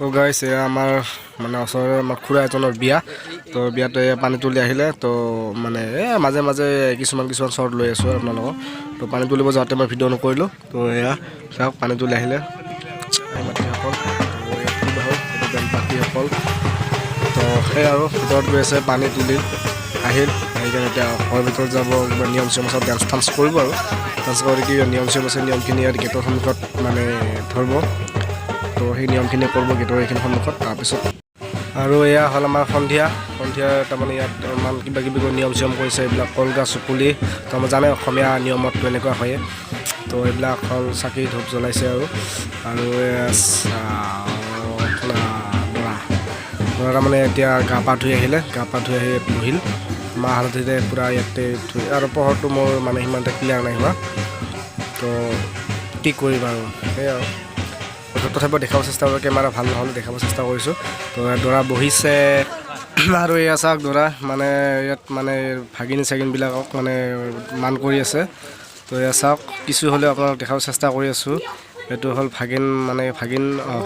তো গাইছ এয়া আমাৰ মানে ওচৰৰে আমাৰ খুৰা এজনৰ বিয়া তো বিয়াতে পানী তুলি আহিলে তো মানে মাজে মাজে কিছুমান শ্বৰ্ট লৈ আছোঁ আপোনালোকক তো পানী তুলিব যাওঁতে মই ভিডিঅ' নকৰিলোঁ তো এয়া চাওক পানী তুলি আহিলে মাতৃসকল বাকীসকল তো সেই আৰু ভিতৰত গৈ আছে পানী তুলি আহিল আহিকেনে এতিয়া ঘৰৰ ভিতৰত যাব কিবা নিয়ম চিয়ম আছে ডান্স কৰিব আৰু ডান্স কৰি কি নিয়ম চিয়ম আছে নিয়মখিনি ইয়াত গেটৰ সন্মুখত মানে ধৰিব তো সেই নিয়মখিনি কৰিব গেটৰ এইখিনি সন্মুখত তাৰপিছত আৰু এয়া হ'ল আমাৰ সন্ধিয়া তাৰমানে ইয়াত ইমান কিবা কিবি নিয়ম চিয়ম কৰিছে এইবিলাক কলগছ পুলি তো আমাৰ জানে অসমীয়া নিয়মতটো এনেকুৱা হয়ে তো এইবিলাক হ'ল চাকি ধূপ জ্বলাইছে আৰু দৰা তাৰমানে এতিয়া গা পা ধুই আহিলে গা পা ধুই আহি বহিল মাহ হালধিৰে পূৰা ইয়াতে ধুই আৰু পোহৰটো মোৰ মানে সিমান এটা ক্লিয়াৰ নাই হোৱা তো কি কৰিম আৰু সেয়াই আৰু তথাপিও দেখাব চেষ্টা কৰোঁ কেমেৰা ভাল নহ'লে দেখাব চেষ্টা কৰিছোঁ তো দৰা বহিছে আৰু এয়া চাওক দৰা মানে ইয়াত মানে ভাগিনী চাগিনবিলাকক মানে মান কৰি আছে তো এয়া চাওক কিছু হ'লেও আপোনালোক দেখাব চেষ্টা কৰি আছোঁ এইটো হ'ল ভাগিন মানে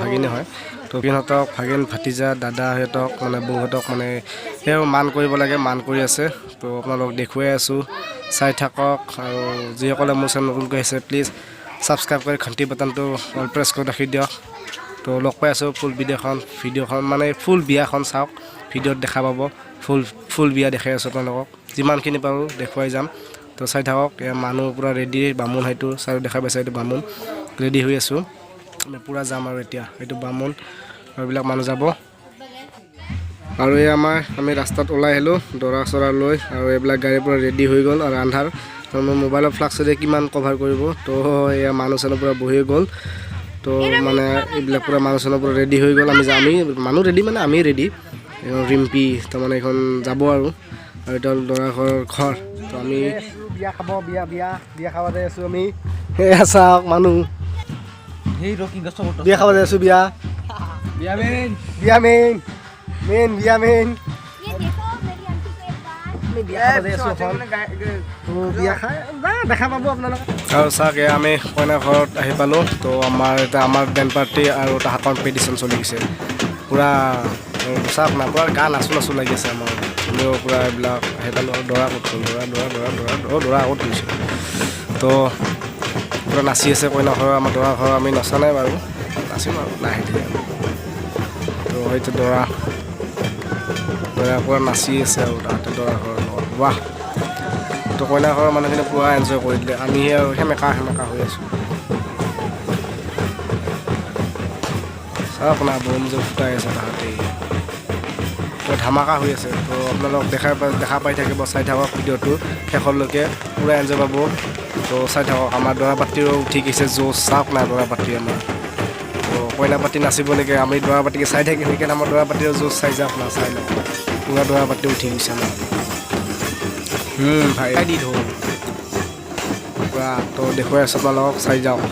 ভাগিনী হয় তো সিহঁতক ভাগিন ভাতিজা দাদা সিহঁতক মানে বৌহঁতক মানে সেই মান কৰিব লাগে মান কৰি আছে তো আপোনালোক দেখুৱাই আছোঁ চাই থাকক আৰু যিসকলে মোৰ চেনেল নতুনকৈ আহিছে প্লিজ ছাবস্ক্ৰাইব কৰি ঘণ্টি বাটনটো অল প্ৰেছ কৰি ৰাখি দিয়ক তো লগ পাই আছোঁ ফুল ভিডিঅ'খন মানে ফুল বিয়াখন চাওক ভিডিঅ'ত দেখা পাব ফুল বিয়া দেখাই আছোঁ আপোনালোকক যিমানখিনি পাৰোঁ দেখুৱাই যাম তো চাই থাকক এয়া মানুহ পূৰা ৰেডি বামুণ সেইটো চাই দেখা পাইছে এইটো বামুণ ৰেডি হৈ আছোঁ আমি পূৰা যাম আৰু এতিয়া এইটো বামুণ এইবিলাক মানুহ যাব আৰু এই আমি ৰাস্তাত ওলাই আহিলোঁ দৰা চৰা লৈ আৰু এইবিলাক গাড়ীৰ পৰা ৰেডি হৈ গ'ল আৰু আন্ধাৰ তো মোৰ মোবাইলৰ ফ্লাক্সেৰে কিমান কভাৰ কৰিব তো এয়া মানুহ চানুহ পূৰা বহি গ'ল তো মানে এইবিলাক পূৰা মানুহ চানুহ পূৰা ৰেডি হৈ গ'ল আমি মানুহ ৰেডি মানে আমি ৰেডি ৰিম্পি তাৰমানে এইখন যাব আৰু এতিয়া দৰা ঘৰ তো আমি বিয়া খাব বিয়া খাব যাই আছোঁ আমি সেয়া চাওক মানুহ বিয়া খাব যাই আছোঁ বিয়া মেইন দেখা পাব আপোনালোকে আৰু চাওক আমি কইনা ঘৰত আহি পালোঁ তো আমাৰ বেণ্ড পাৰ্টি আৰু তাহাঁতৰ কম্পিটিশ্যন চলি গৈছে পূৰা চাওক না পূৰা গা নাচো লাগি আছে আমাৰ পূৰা এইবিলাক আহি পালোঁ আৰু দৰা ক'ত হ'ল দৰা আগত গৈছে তো পূৰা নাচি আছে কইনা ঘৰৰ আমাৰ দৰা ঘৰৰ আমি নচা নাই বাৰু নাচিম আৰু লাহে ধীৰে তো হয়তো দৰা পূৰা নাচি আছে আৰু তাহাঁতে দৰা ঘৰৰ লগত বাহ তো কইনা ঘৰৰ মানুহখিনি পূৰা এনজয় কৰি দিলে আমিহে আৰু সেমেকা হৈ আছোঁ চাওক আপোনাৰ বম যে ফুটাই আছে তাহাঁতে ধামাকা হৈ আছে তো আপোনালোক দেখা পাই থাকিব চাই থাকক ভিডিঅ'টো শেষলৈকে পূৰা এনজয় পাব তো চাই থাকক আমাৰ দৰা পাতিও উঠি গৈছে জোচ চাওক না দৰা পাতি আমাৰ তো কইনা পাতি নাচিব নেকি আমি দৰা পাতিকে চাই থাকিম সেইকাৰণে আমাৰ দৰা পাতিও জোচ চাই যাওক না চাই লওক পূৰা দৰা পাতি উঠি গৈছে আমাৰ ভাই দি ধৰ পূৰা তো দেখুৱাই আছোঁ আপোনালোকক চাই যাওক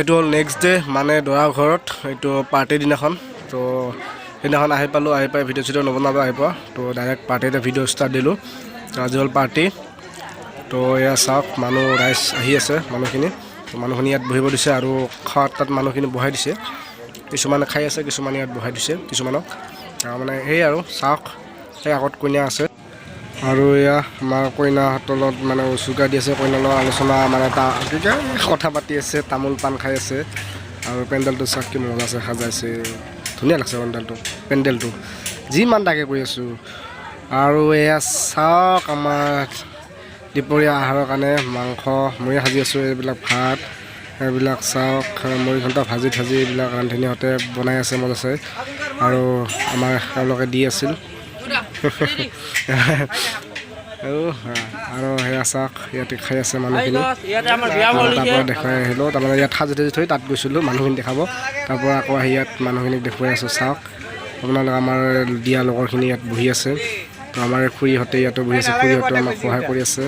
এইটো হ'ল নেক্সট ডে মানে দৰা ঘৰত এইটো পাৰ্টিৰ দিনাখন তো সেইদিনাখন আহি পালোঁ আহি পাই ভিডিঅ' চিডিঅ' নবনাব আহি পোৱা তো ডাইৰেক্ট পাৰ্টিতে ভিডিঅ' ষ্টাৰ্ট দিলোঁ তো আজি হ'ল পাৰ্টি তো এয়া চাওক মানুহ ৰাইজ আহি আছে মানুহখিনি তো মানুহখিনি ইয়াত বহিব দিছে আৰু খোৱাত তাত মানুহখিনি বহাই দিছে কিছুমানে খাই আছে কিছুমানে ইয়াত বহাই দিছে কিছুমানক মানে সেই আৰু চাওক সেই আগত কইনা আছে আৰু এয়া আমাৰ কইনাহঁতৰ লগত মানে উচুকা দি আছে কইনাৰ লগত আলোচনা মানে কথা পাতি আছে তামোল পাণ খাই আছে আৰু পেণ্ডেলটো চাওক কি মজা আছে সাজাইছে ধুনীয়া লাগছে পেণ্ডেলটো যিমান তাকে কৈ আছোঁ আৰু এয়া চাওক আমাৰ দুপৰীয়া আহাৰৰ কাৰণে মাংস ময়ে সাজি আছোঁ এইবিলাক ভাত এইবিলাক চাওক মুড়ি ঘণ্টা ভাজি এইবিলাক ৰান্ধনীহঁতে বনাই আছে মজা আছে আৰু আমাৰ তেওঁলোকে দি আছিল আৰু সেয়া চাওক ইয়াতে খাই আছে মানুহখিনি তাৰপৰা দেখাই আহিলোঁ তাৰমানে ইয়াত সাজি থৈ তাত গৈছিলোঁ মানুহখিনি দেখাব তাৰপৰা আকৌ আহি ইয়াত মানুহখিনিক দেখুৱাই আছোঁ চাওক আপোনালোকে আমাৰ দিয়া লগৰখিনি ইয়াত বহি আছে তো আমাৰ খুৰীহঁতে ইয়াতো বহি আছে খুৰীহঁতে আমাক সহায় কৰি আছে